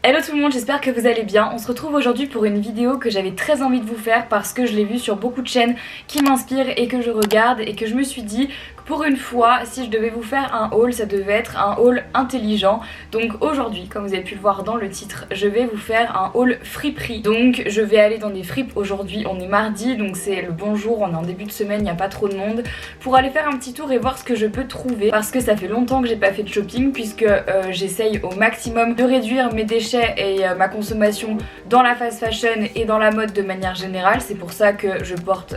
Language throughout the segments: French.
Hello tout le monde, j'espère que vous allez bien. On se retrouve aujourd'hui pour une vidéo que j'avais très envie de vous faire parce que je l'ai vue sur beaucoup de chaînes qui m'inspirent et que je regarde et que je me suis dit que pour une fois, si je devais vous faire un haul, ça devait être un haul intelligent. Donc aujourd'hui, comme vous avez pu le voir dans le titre, je vais vous faire un haul friperie. Donc je vais aller dans des fripes aujourd'hui, on est mardi, donc c'est le bon jour, on est en début de semaine, il n'y a pas trop de monde, pour aller faire un petit tour et voir ce que je peux trouver parce que ça fait longtemps que j'ai pas fait de shopping puisque j'essaye au maximum de réduire mes déchets et ma consommation dans la fast fashion et dans la mode de manière générale. C'est pour ça que je porte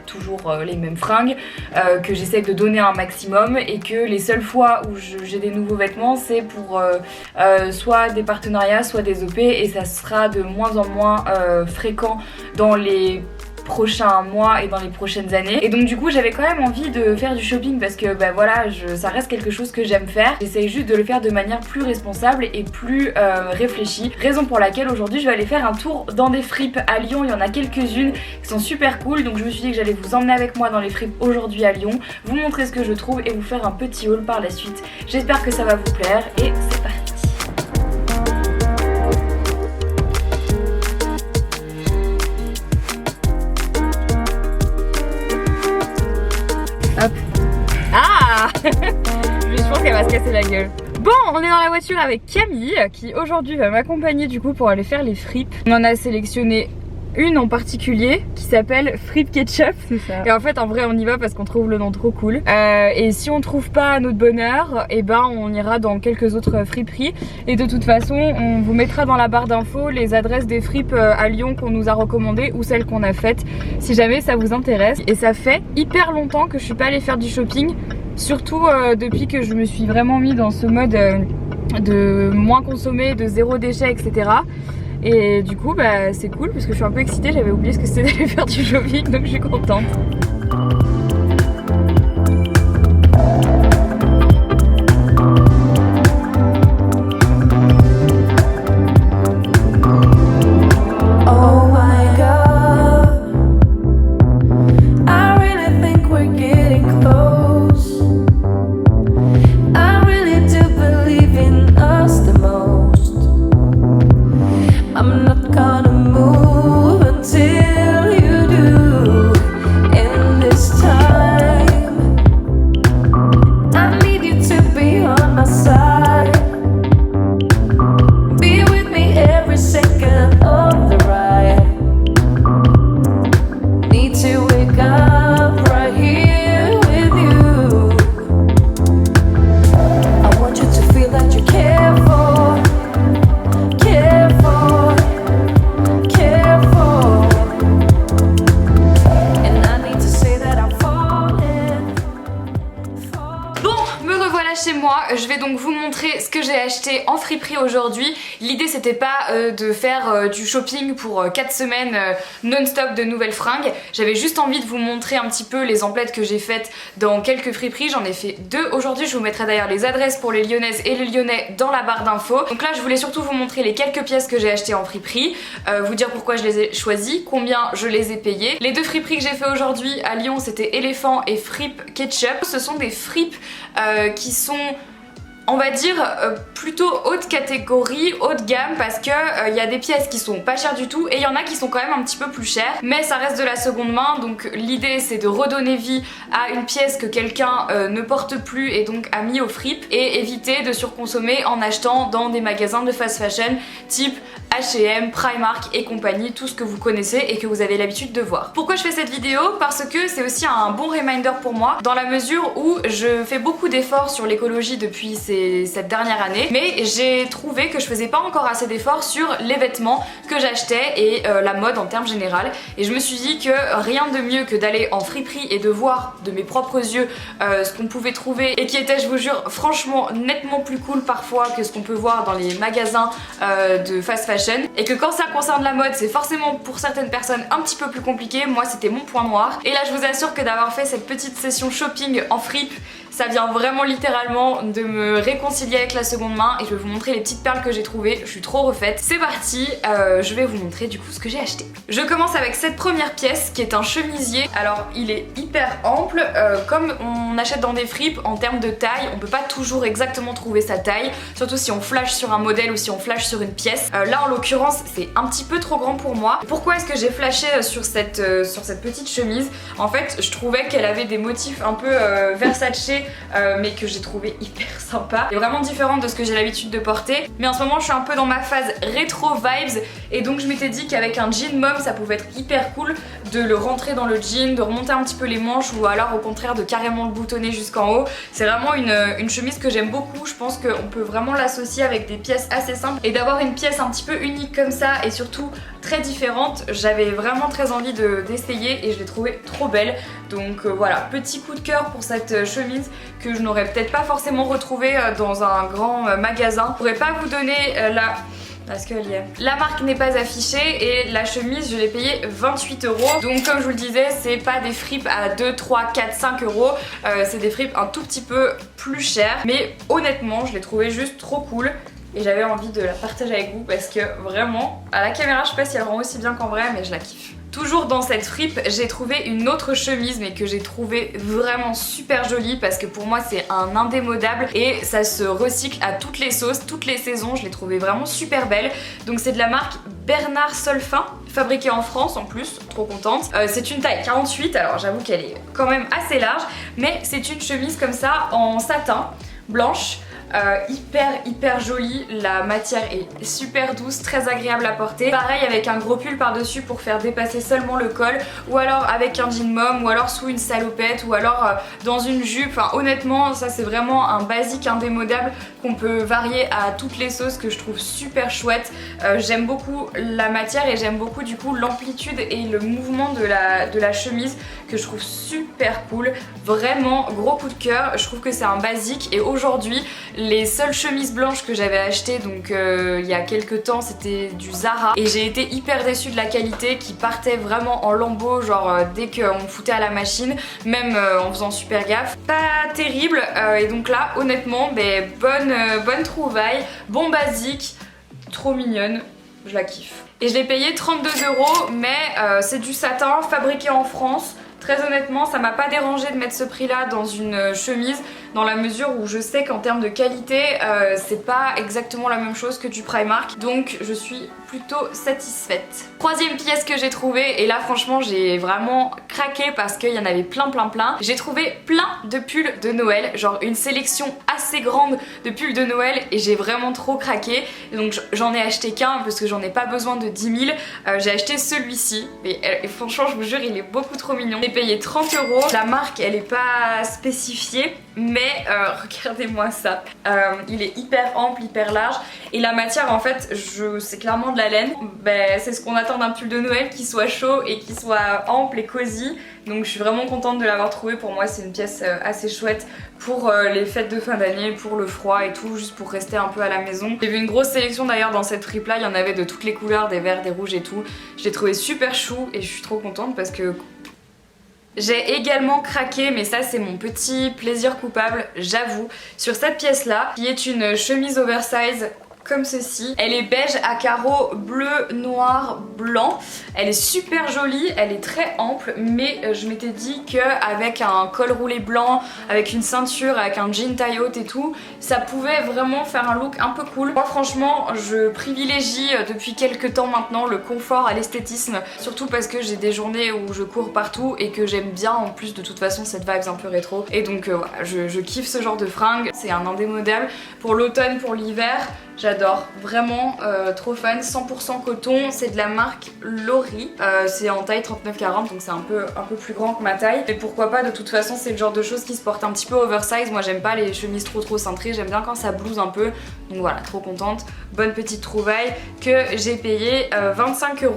toujours les mêmes fringues, que j'essaie de donner un maximum et que les seules fois où j'ai des nouveaux vêtements c'est pour soit des partenariats soit des OP, et ça sera de moins en moins fréquent dans les prochains mois et dans les prochaines années. Et donc du coup j'avais quand même envie de faire du shopping parce que voilà, ça reste quelque chose que j'aime faire. J'essaye juste de le faire de manière plus responsable et plus réfléchie. Raison pour laquelle aujourd'hui je vais aller faire un tour dans des fripes à Lyon. Il y en a quelques-unes qui sont super cool, donc je me suis dit que j'allais vous emmener avec moi dans les fripes aujourd'hui à Lyon, vous montrer ce que je trouve et vous faire un petit haul par la suite. J'espère que ça va vous plaire et c'est parti. Hop. Ah je pense qu'elle va se casser la gueule. Bon, on est dans la voiture avec Camille qui aujourd'hui va m'accompagner du coup pour aller faire les fripes. On en a sélectionné une en particulier qui s'appelle Fripe Ketchup. C'est ça. Et en fait en vrai on y va parce qu'on trouve le nom trop cool. Et si on trouve pas à notre bonheur, et on ira dans quelques autres friperies. Et de toute façon on vous mettra dans la barre d'infos les adresses des fripes à Lyon qu'on nous a recommandées ou celles qu'on a faites si jamais ça vous intéresse. Et ça fait hyper longtemps que je suis pas allée faire du shopping, surtout depuis que je me suis vraiment mis dans ce mode de moins consommer, de zéro déchet, etc. Et du coup c'est cool parce que je suis un peu excitée, j'avais oublié ce que c'était d'aller faire du shopping, donc je suis contente. Chez moi, je vais donc vous montrer ce que j'ai acheté en friperie aujourd'hui. L'idée c'était pas de faire du shopping pour 4 semaines non-stop de nouvelles fringues. J'avais juste envie de vous montrer un petit peu les emplettes que j'ai faites dans quelques friperies. J'en ai fait 2 aujourd'hui. Je vous mettrai d'ailleurs les adresses pour les Lyonnaises et les Lyonnais dans la barre d'infos. Donc là je voulais surtout vous montrer les quelques pièces que j'ai achetées en friperie, vous dire pourquoi je les ai choisies, combien je les ai payées. Les 2 friperies que j'ai fait aujourd'hui à Lyon c'était Éléphant et Fripe Ketchup. Ce sont des fripes qui sont, on va dire, plutôt haute catégorie, haut de gamme, parce que y a des pièces qui sont pas chères du tout et il y en a qui sont quand même un petit peu plus chères, mais ça reste de la seconde main. Donc l'idée c'est de redonner vie à une pièce que quelqu'un ne porte plus et donc a mis aux fripes, et éviter de surconsommer en achetant dans des magasins de fast fashion type H&M, Primark et compagnie, tout ce que vous connaissez et que vous avez l'habitude de voir. Pourquoi je fais cette vidéo? Parce que c'est aussi un bon reminder pour moi, dans la mesure où je fais beaucoup d'efforts sur l'écologie depuis cette dernière année, mais j'ai trouvé que je faisais pas encore assez d'efforts sur les vêtements que j'achetais et la mode en termes général. Et je me suis dit que rien de mieux que d'aller en friperie et de voir de mes propres yeux ce qu'on pouvait trouver, et qui était, je vous jure, franchement nettement plus cool parfois que ce qu'on peut voir dans les magasins de fast fashion. Et que quand ça concerne la mode, c'est forcément pour certaines personnes un petit peu plus compliqué. Moi c'était mon point noir, et là je vous assure que d'avoir fait cette petite session shopping en fripe, Ça vient vraiment littéralement de me réconcilier avec la seconde main et je vais vous montrer les petites perles que j'ai trouvées. Je suis trop refaite. C'est parti, je vais vous montrer du coup ce que j'ai acheté. Je commence avec cette première pièce qui est un chemisier. Alors il est hyper ample, comme on achète dans des fripes en termes de taille, on peut pas toujours exactement trouver sa taille, surtout si on flash sur un modèle ou si on flash sur une pièce. Là en l'occurrence c'est un petit peu trop grand pour moi. Pourquoi est-ce que j'ai flashé sur cette petite chemise? En fait je trouvais qu'elle avait des motifs un peu Versace mais que j'ai trouvé hyper sympa et vraiment différente de ce que j'ai l'habitude de porter. Mais en ce moment je suis un peu dans ma phase rétro vibes et donc je m'étais dit qu'avec un jean mom ça pouvait être hyper cool de le rentrer dans le jean, de remonter un petit peu les manches ou alors au contraire de carrément le boutonner jusqu'en haut. C'est vraiment une chemise que j'aime beaucoup. Je pense qu'on peut vraiment l'associer avec des pièces assez simples et d'avoir une pièce un petit peu unique comme ça et surtout très différente. J'avais vraiment très envie d'essayer et je l'ai trouvée trop belle. Donc voilà, petit coup de cœur pour cette chemise que je n'aurais peut-être pas forcément retrouvée dans un grand magasin. Je pourrais pas vous donner parce qu'elle y est. La marque n'est pas affichée et la chemise je l'ai payée 28 €. Donc comme je vous le disais, c'est pas des fripes à 2, 3, 4, 5 €. C'est des fripes un tout petit peu plus chères. Mais honnêtement, je l'ai trouvée juste trop cool. Et j'avais envie de la partager avec vous parce que vraiment, à la caméra, je sais pas si elle rend aussi bien qu'en vrai, mais je la kiffe. Toujours dans cette fripe, j'ai trouvé une autre chemise mais que j'ai trouvé vraiment super jolie parce que pour moi c'est un indémodable et ça se recycle à toutes les sauces, toutes les saisons. Je l'ai trouvée vraiment super belle. Donc c'est de la marque Bernard Solfin, fabriquée en France en plus, trop contente. C'est une taille 48, alors j'avoue qu'elle est quand même assez large, mais c'est une chemise comme ça en satin, blanche. Hyper jolie, la matière est super douce, très agréable à porter. Pareil avec un gros pull par dessus pour faire dépasser seulement le col, ou alors avec un jean mom, ou alors sous une salopette, ou alors dans une jupe. Enfin honnêtement ça c'est vraiment un basique indémodable qu'on peut varier à toutes les sauces que je trouve super chouette. J'aime beaucoup la matière et j'aime beaucoup du coup l'amplitude et le mouvement de la chemise que je trouve super cool. Vraiment gros coup de cœur, je trouve que c'est un basique et aujourd'hui les seules chemises blanches que j'avais achetées donc il y a quelques temps c'était du Zara et j'ai été hyper déçue de la qualité qui partait vraiment en lambeaux genre dès qu'on me foutait à la machine, même en faisant super gaffe. Pas terrible et donc là honnêtement bonne trouvaille, bon basique, trop mignonne, je la kiffe. Et je l'ai payé 32 € mais c'est du satin fabriqué en France. Très honnêtement, ça m'a pas dérangé de mettre ce prix là dans une chemise dans la mesure où je sais qu'en termes de qualité c'est pas exactement la même chose que du Primark, donc je suis plutôt satisfaite. Troisième pièce que j'ai trouvée et là franchement j'ai vraiment craqué parce qu'il y en avait plein. J'ai trouvé plein de pulls de Noël, genre une sélection assez grande de pulls de Noël et j'ai vraiment trop craqué. Donc j'en ai acheté qu'un parce que j'en ai pas besoin de 10 000. J'ai acheté celui-ci et franchement je vous jure il est beaucoup trop mignon. J'ai payé 30 €. La marque elle est pas spécifiée mais regardez-moi ça. Il est hyper ample, hyper large et la matière en fait c'est clairement de la laine. C'est ce qu'on attend d'un pull de Noël, qui soit chaud et qui soit ample et cosy. Donc je suis vraiment contente de l'avoir trouvé. Pour moi c'est une pièce assez chouette pour les fêtes de fin d'année, pour le froid et tout, juste pour rester un peu à la maison. J'ai vu une grosse sélection d'ailleurs dans cette fripe là, il y en avait de toutes les couleurs, des verts, des rouges et tout. Je l'ai trouvé super chou et je suis trop contente parce que j'ai également craqué, mais ça c'est mon petit plaisir coupable, j'avoue, sur cette pièce là, qui est une chemise oversize comme ceci. Elle est beige à carreaux bleu, noir, blanc. Elle est super jolie, elle est très ample, mais je m'étais dit qu'avec un col roulé blanc, avec une ceinture, avec un jean taille haute et tout, ça pouvait vraiment faire un look un peu cool. Moi franchement, je privilégie depuis quelques temps maintenant le confort à l'esthétisme, surtout parce que j'ai des journées où je cours partout et que j'aime bien en plus de toute façon cette vibe un peu rétro. Et donc voilà, je kiffe ce genre de fringues, c'est un indémodable pour l'automne, pour l'hiver. J'adore, vraiment trop fan, 100% coton, c'est de la marque Lori, c'est en taille 39-40 donc c'est un peu plus grand que ma taille. Mais pourquoi pas, de toute façon c'est le genre de choses qui se portent un petit peu oversize, moi j'aime pas les chemises trop cintrées, j'aime bien quand ça blouse un peu. Donc voilà, trop contente, bonne petite trouvaille que j'ai payé 25 €.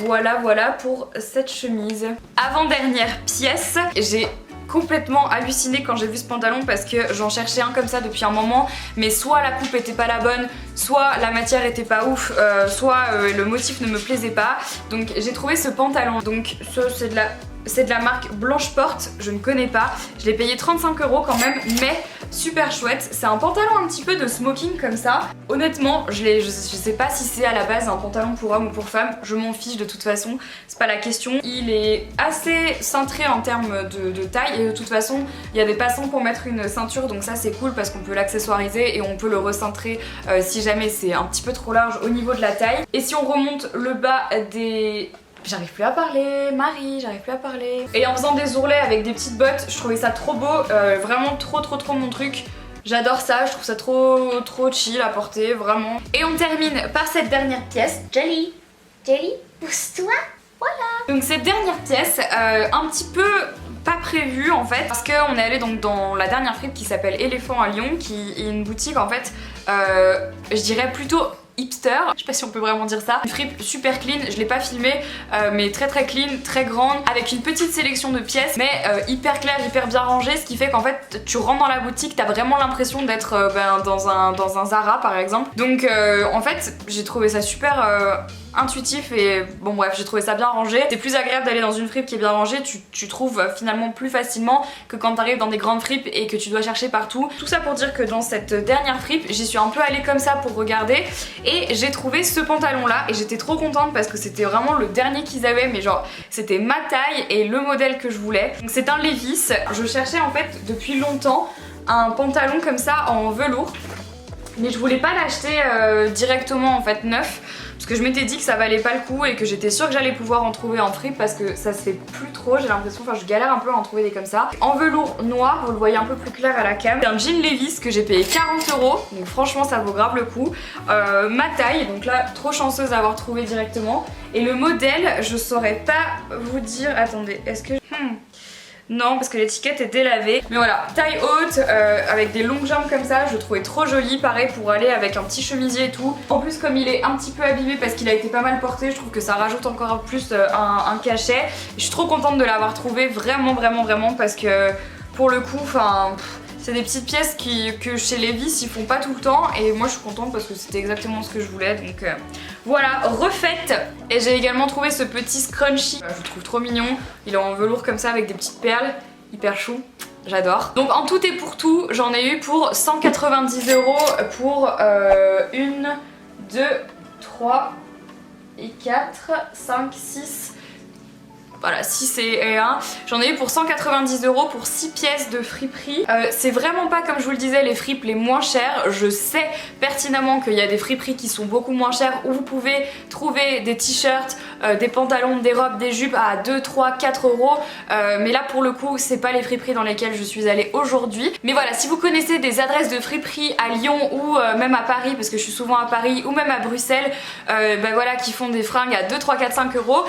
Voilà pour cette chemise. Avant-dernière pièce, j'ai complètement hallucinée quand j'ai vu ce pantalon parce que j'en cherchais un comme ça depuis un moment, mais soit la coupe était pas la bonne, soit la matière était pas ouf, soit le motif ne me plaisait pas. Donc j'ai trouvé ce pantalon. Donc ça c'est de la c'est de la marque Blanche Porte, je ne connais pas. Je l'ai payé 35 € quand même, mais super chouette. C'est un pantalon un petit peu de smoking comme ça. Honnêtement, je sais pas si c'est à la base un pantalon pour homme ou pour femme, je m'en fiche de toute façon, c'est pas la question. Il est assez cintré en termes de taille et de toute façon, il y a des passants pour mettre une ceinture, donc ça c'est cool parce qu'on peut l'accessoiriser et on peut le recintrer si jamais c'est un petit peu trop large au niveau de la taille. Et si on remonte le bas des... J'arrive plus à parler, Marie, j'arrive plus à parler. Et en faisant des ourlets avec des petites bottes, je trouvais ça trop beau, vraiment trop mon truc. J'adore ça, je trouve ça trop chill à porter, vraiment. Et on termine par cette dernière pièce. Jolie, pousse-toi. Voilà. Donc cette dernière pièce, un petit peu pas prévue en fait, parce qu'on est allé donc dans la dernière fripe qui s'appelle Éléphant à Lyon, qui est une boutique en fait, je dirais plutôt hipster, je sais pas si on peut vraiment dire ça. Une fripe super clean, je l'ai pas filmé mais très clean, très grande, avec une petite sélection de pièces mais hyper claire, hyper bien rangée, ce qui fait qu'en fait tu rentres dans la boutique, t'as vraiment l'impression d'être dans un Zara par exemple. Donc en fait j'ai trouvé ça super intuitif et bon bref, j'ai trouvé ça bien rangé. C'est plus agréable d'aller dans une fripe qui est bien rangée, tu trouves finalement plus facilement que quand t'arrives dans des grandes fripes et que tu dois chercher partout. Tout ça pour dire que dans cette dernière fripe, j'y suis un peu allée comme ça pour regarder et j'ai trouvé ce pantalon là et j'étais trop contente parce que c'était vraiment le dernier qu'ils avaient, mais genre c'était ma taille et le modèle que je voulais. Donc c'est un Levi's. Je cherchais en fait depuis longtemps un pantalon comme ça en velours, mais je voulais pas l'acheter directement en fait neuf, parce que je m'étais dit que ça valait pas le coup et que j'étais sûre que j'allais pouvoir en trouver en fripe parce que ça se fait plus trop, j'ai l'impression, enfin je galère un peu à en trouver des comme ça. En velours noir, vous le voyez un peu plus clair à la cam. C'est un jean Levi's que j'ai payé 40 €, donc franchement ça vaut grave le coup. Ma taille, donc là trop chanceuse d'avoir trouvé directement. Et le modèle, je saurais pas vous dire, attendez, est-ce que... Non, parce que l'étiquette est délavée. Mais voilà, taille haute, avec des longues jambes comme ça, je le trouvais trop joli. Pareil pour aller avec un petit chemisier et tout. En plus, comme il est un petit peu abîmé parce qu'il a été pas mal porté, je trouve que ça rajoute encore plus un cachet. Je suis trop contente de l'avoir trouvé, vraiment parce que pour le coup, enfin... C'est des petites pièces que chez Levi's ils font pas tout le temps et moi je suis contente parce que c'était exactement ce que je voulais, donc voilà, refaite. Et j'ai également trouvé ce petit scrunchie, je le trouve trop mignon, il est en velours comme ça avec des petites perles, hyper chou, j'adore. Donc en tout et pour tout, j'en ai eu pour 190 € pour 1, 2, 3 et 4, 5, 6... Voilà, 6 et 1. J'en ai eu pour 190 € pour 6 pièces de friperie. C'est vraiment pas, comme je vous le disais, les fripes les moins chères. Je sais pertinemment qu'il y a des friperies qui sont beaucoup moins chères où vous pouvez trouver des t-shirts, des pantalons, des robes, des jupes à 2, 3, 4 €. Mais là pour le coup, c'est pas les friperies dans lesquelles je suis allée aujourd'hui. Mais voilà, si vous connaissez des adresses de friperie à Lyon ou même à Paris, parce que je suis souvent à Paris, ou même à Bruxelles, voilà, qui font des fringues à 2, 3, 4, 5 €,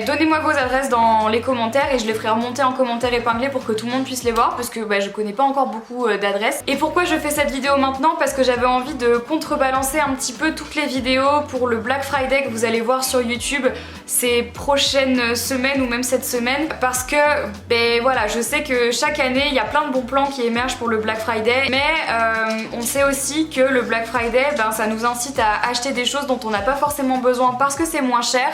donnez-moi vos adresses dans les commentaires et je les ferai remonter en commentaire épinglé pour que tout le monde puisse les voir, parce que je connais pas encore beaucoup d'adresses. Et pourquoi je fais cette vidéo maintenant? Parce que j'avais envie de contrebalancer un petit peu toutes les vidéos pour le Black Friday que vous allez voir sur YouTube ces prochaines semaines ou même cette semaine, parce que voilà, je sais que chaque année il y a plein de bons plans qui émergent pour le Black Friday, mais on sait aussi que le Black Friday, ça nous incite à acheter des choses dont on n'a pas forcément besoin parce que c'est moins cher,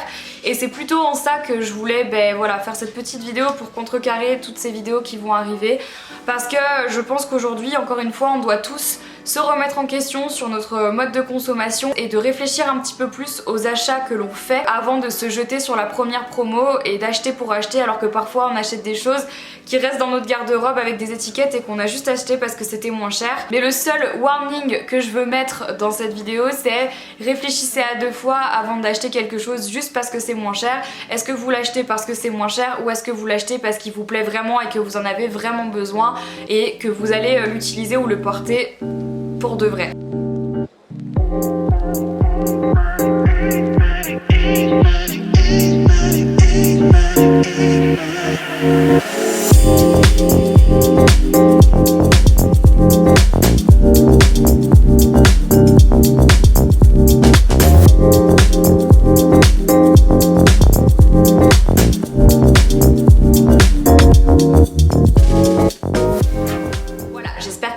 et c'est plutôt en ça que je voulais voilà, faire cette petite vidéo pour contrecarrer toutes ces vidéos qui vont arriver, parce que je pense qu'aujourd'hui, encore une fois, on doit tous se remettre en question sur notre mode de consommation et de réfléchir un petit peu plus aux achats que l'on fait avant de se jeter sur la première promo et d'acheter pour acheter, alors que parfois on achète des choses qui restent dans notre garde-robe avec des étiquettes et qu'on a juste acheté parce que c'était moins cher. Mais le seul warning que je veux mettre dans cette vidéo, c'est réfléchissez à 2 fois avant d'acheter quelque chose juste parce que c'est moins cher. Est-ce que vous l'achetez parce que c'est moins cher, ou est-ce que vous l'achetez parce qu'il vous plaît vraiment et que vous en avez vraiment besoin et que vous allez l'utiliser ou le porter pour de vrai.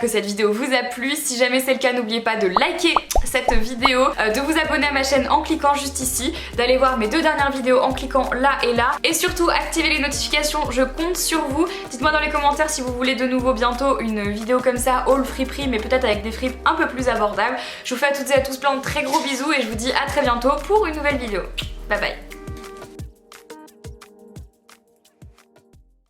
Cette vidéo vous a plu, si jamais c'est le cas, n'oubliez pas de liker cette vidéo, de vous abonner à ma chaîne en cliquant juste ici, d'aller voir mes 2 dernières vidéos en cliquant là et là, et surtout activer les notifications, je compte sur vous. Dites-moi dans les commentaires si vous voulez de nouveau bientôt une vidéo comme ça, haul friperie, mais peut-être avec des fripes un peu plus abordables. Je vous fais à toutes et à tous plein de très gros bisous et je vous dis à très bientôt pour une nouvelle vidéo. Bye bye.